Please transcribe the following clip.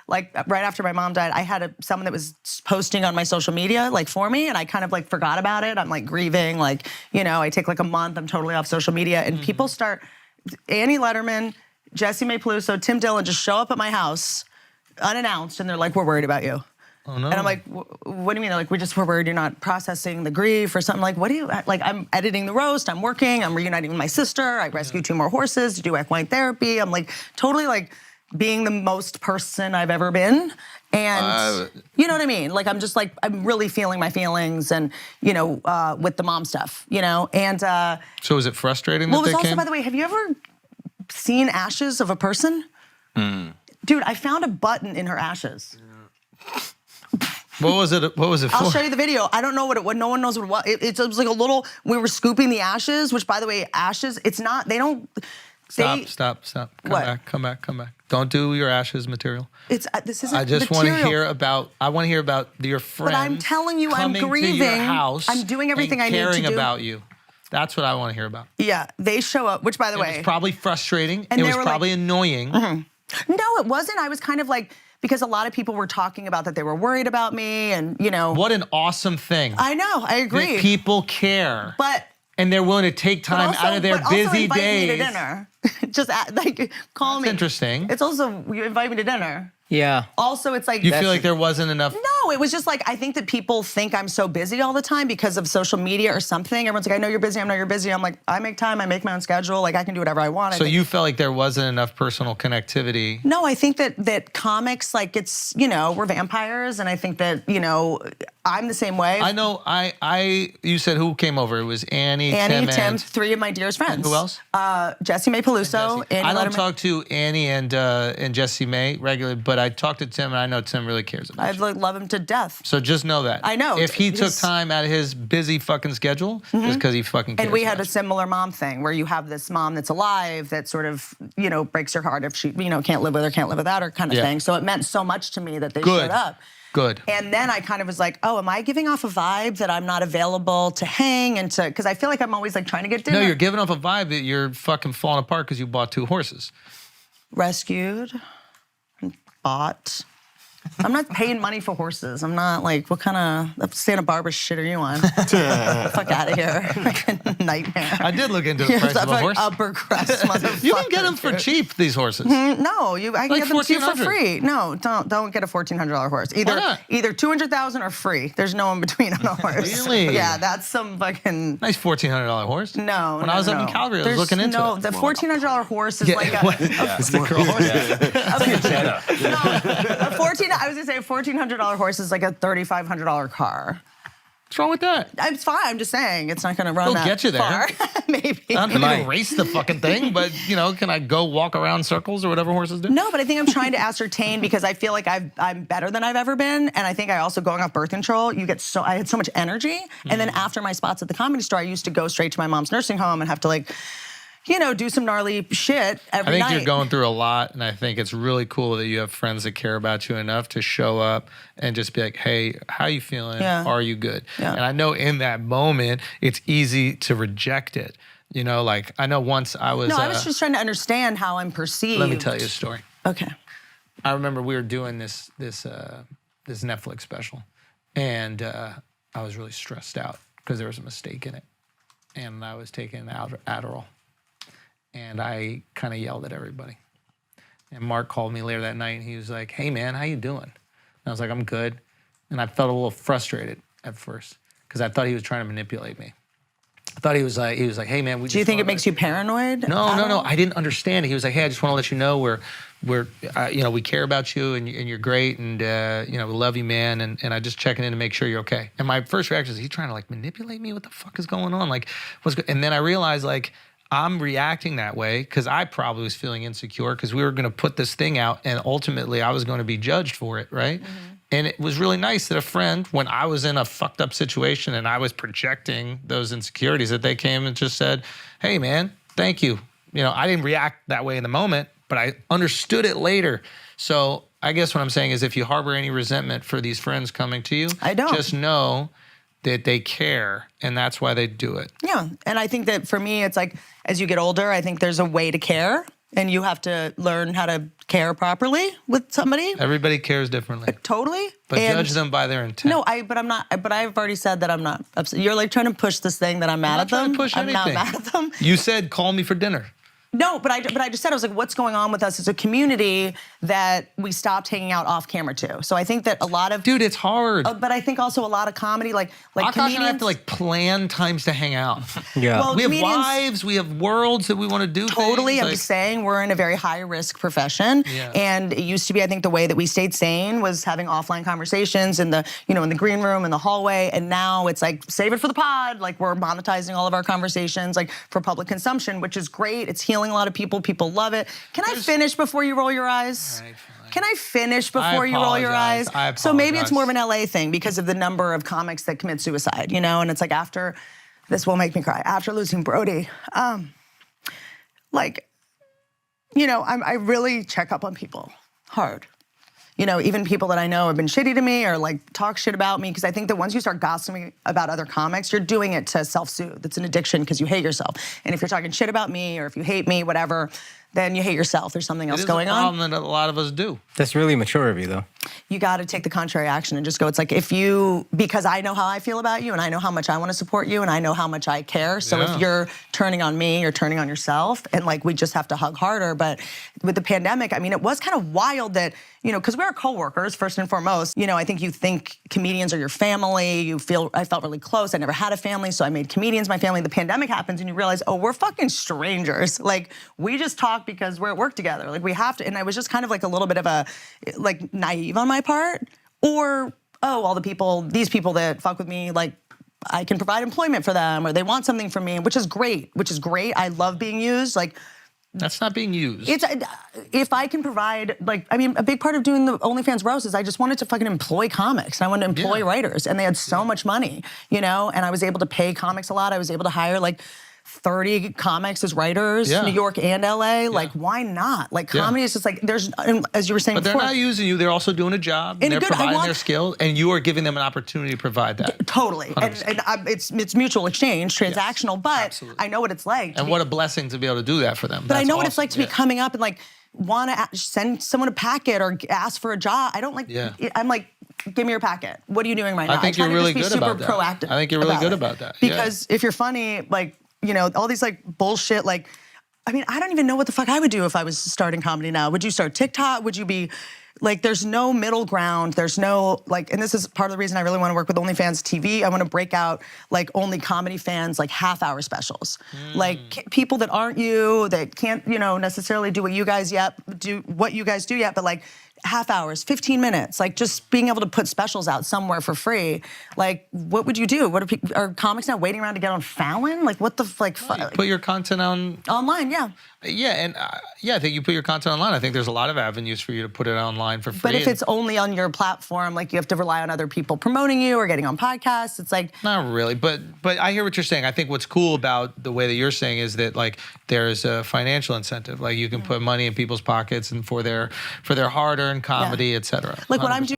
like right after my mom died, I had someone that was posting on my social media like for me, and I kind of like forgot about it. I'm like grieving, like, you know, I take like a month, I'm totally off social media, and people start, Annie Letterman, Jesse May Peluso, Tim Dillon just show up at my house unannounced, and they're like, we're worried about you. Oh, no. And I'm like, what do you mean? They're like, we're worried you're not processing the grief or something. Like, what do you, like, I'm editing the roast, I'm working, I'm reuniting with my sister, I rescued 2 more horses to do equine therapy. I'm like, totally like being the most person I've ever been. And you know what I mean? Like, I'm just like, I'm really feeling my feelings and, you know, with the mom stuff, you know? And so is it frustrating that well, it was they also, came? by the way, have you ever seen ashes of a person? Dude, I found a button in her ashes. What was it for? I'll show you the video. I don't know what it was. No one knows what it was. It was like a little, we were scooping the ashes, which, by the way, ashes, it's not, they don't. Stop. Come back. Don't do your ashes material. It's this isn't I just want to hear about, your friend. But I'm telling you, I'm grieving. To your house, I'm doing everything I need to do. Caring about you. That's what I want to hear about. Yeah, they show up, which, by the way. It was probably frustrating. And it was probably annoying. No, it wasn't. I was kind of like, because a lot of people were talking about that they were worried about me and, you know. What an awesome thing. I know, I agree. That people care. And they're willing to take time out of their busy days. Me to dinner. Just like, call me. That's interesting. It's also, you invite me to dinner. Yeah. Also, it's like. You feel like there wasn't enough? No, it was just like, I think that people think I'm so busy all the time because of social media or something. Everyone's like, I know you're busy, I know you're busy. I'm like, I make time, I make my own schedule. Like, I can do whatever I want. So you felt like there wasn't enough personal connectivity? No, I think that comics, like, it's, you know, we're vampires. And I think that, you know, I'm the same way. I know, you said who came over? It was Annie, Tim, 3 of my dearest friends. And who else? Jesse May Peluso. I don't talk to Annie and Jesse May regularly, but I talk to Tim, and I know Tim really cares about you. I love him to death. So just know that. I know. If he took time out of his busy fucking schedule, it's because he fucking cares. And we had a similar mom thing where you have this mom that's alive that sort of, you know, breaks your heart if she, you know, can't live with her, can't live without her kind of thing. So it meant so much to me that they showed up. Good. And then I kind of was like, oh, am I giving off a vibe that I'm not available to hang and to, because I feel like I'm always like trying to get dinner. No, you're giving off a vibe that you're fucking falling apart because you bought 2 horses. Rescued, bought. I'm not paying money for horses. I'm not like, what kind of Santa Barbara shit are you on? Fuck out of here. Fucking nightmare. I did look into the price of a horse. Upper crust motherfucker. You can get them for cheap, these horses. No, I can get them to you for $1,400. free. No, don't get a $1,400 horse. Either $200,000 or free. There's no in between on a horse. Really? Yeah, that's some fucking nice $1,400 horse. No, when I was up in Calgary, I was looking into it. The $1,400 horse is like a girl horse. I was gonna say a $1,400 horse is like a $3,500 car. What's wrong with that? It's fine. I'm just saying it's not gonna run that get you there. far. Maybe. I'm not gonna race the fucking thing, but you know, can I go walk around circles or whatever horses do? No, but I think I'm trying to ascertain because I feel like I'm better than I've ever been, and I think I also going off birth control. I had so much energy, and then after my spots at the Comedy Store, I used to go straight to my mom's nursing home and have to like, you know, do some gnarly shit every night. I think you're going through a lot, and I think it's really cool that you have friends that care about you enough to show up and just be like, hey, how you feeling? Are you good? And I know in that moment, it's easy to reject it. You know, like, I know once I was... No, I was just trying to understand how I'm perceived. Let me tell you a story. Okay. I remember we were doing this Netflix special, and I was really stressed out because there was a mistake in it, and I was taking Adderall. And I kind of yelled at everybody. And Mark called me later that night, and he was like, hey, man, how you doing? And I was like, I'm good. And I felt a little frustrated at first because I thought he was trying to manipulate me. I thought he was like, hey, man. Do you think it makes you paranoid? No. I didn't understand it. He was like, hey, I just want to let you know we care about you, and you're great, and you know, we love you, man, and I just checking in to make sure you're okay. And my first reaction is, he's trying to like manipulate me? What the fuck is going on? Like, what's good? And then I realized like, I'm reacting that way because I probably was feeling insecure because we were going to put this thing out and ultimately I was going to be judged for it, right? And it was really nice that a friend, when I was in a fucked up situation and I was projecting those insecurities, that they came and just said, hey, man, thank you. You know, I didn't react that way in the moment, but I understood it later. So I guess what I'm saying is if you harbor any resentment for these friends coming to you, I don't. Just know that they care, and that's why they do it. Yeah, and I think that for me, it's like, as you get older, I think there's a way to care. and you have to learn how to care properly with somebody. Everybody cares differently. Totally. But And judge them by their intent. no, but I'm not. But I've already said that I'm not upset. You're like trying to push this thing that I'm mad at them. I'm not mad at them. You said call me for dinner. No, but I just said, I was like, what's going on with us as a community that we stopped hanging out off camera too? So I think that a lot of Dude, it's hard. but I think also a lot of comedy, like Akash comedians and I have to like plan times to hang out. Yeah. Well, We have comedians- wives, we have worlds that we want to do. Totally, things. I'm just saying we're in a very high risk profession, Yeah. and it used to be, I think, the way that we stayed sane was having offline conversations in the, in the green room, in the hallway, and now it's like save it for the pod. Like we're monetizing all of our conversations like for public consumption, which is great. It's healing a lot of people. People love it. Can I finish before you roll your eyes? All right, fine. Can I finish before you roll your apologize. eyes? I So maybe it's apologize. more of an LA thing because of the number of comics that commit suicide, and it's like after, this will make me cry, after losing Brody, I really check up on people hard. Even people that I know have been shitty to me or like talk shit about me, because I think that once you start gossiping about other comics, you're doing it to self-soothe. It's an addiction because you hate yourself. And if you're talking shit about me or if you hate me, whatever, then you hate yourself. There's something else going on. It's a problem that a lot of us do. That's really mature of you, though. You got to take the contrary action and just go, it's like because I know how I feel about you and I know how much I want to support you and I know how much I care. So Yeah. if you're turning on me, you're turning on yourself, and like we just have to hug harder. But with the pandemic, I mean, it was kind of wild that, because we're coworkers first and foremost, I think you think comedians are your family. I felt really close. I never had a family, so I made comedians my family. The pandemic happens and you realize, oh, we're fucking strangers. Like we just talk because we're at work together. Like we have to, and I was just kind of like a little bit of a, like naive on my part, or, oh, all these people that fuck with me, like I can provide employment for them or they want something from me, which is great. I love being used. Like That's not being used. it's, if I can provide, a big part of doing the OnlyFans roast is I just wanted to fucking employ comics. I wanted to employ writers, and they had so much money, and I was able to pay comics a lot. I was able to hire like 30 comics as writers, Yeah. New York and LA. Like, why not? Like, comedy is just like, as you were saying But they're before. not using you. They're also doing a job. In a They're good- I providing want- their skill, and you are giving them an opportunity to provide that. Totally. It's mutual exchange, transactional, but absolutely. I know what it's like. And what a blessing to be able to do that for them. But I That's know what it's awesome. like to be coming up and like want to send someone a packet or ask for a job. I don't like. Yeah. I'm like, give me your packet. What are you doing right now? I think try you're to really just be good super about that. proactive. I think you're really good about that. Because if you're funny, like all these like bullshit, like, I mean, I don't even know what the fuck I would do if I was starting comedy now. Would you start TikTok? Would you be like, there's no middle ground. There's no like, and this is part of the reason I really want to work with OnlyFans TV. I want to break out like only comedy fans, like half-hour specials. Like people that aren't you, that can't, necessarily do what you guys do yet, but like half hours, 15 minutes, like just being able to put specials out somewhere for free. Like, what would you do? Are comics now waiting around to get on Fallon? Like, what the put your content on online? Yeah. Yeah, and I think you put your content online. I think there's a lot of avenues for you to put it online for free. But if it's only on your platform, like you have to rely on other people promoting you or getting on podcasts, it's like not really. But I hear what you're saying. I think what's cool about the way that you're saying is that like there's a financial incentive. Like you can put money in people's pockets and for their hard-earned comedy, et cetera. like what I'm doing.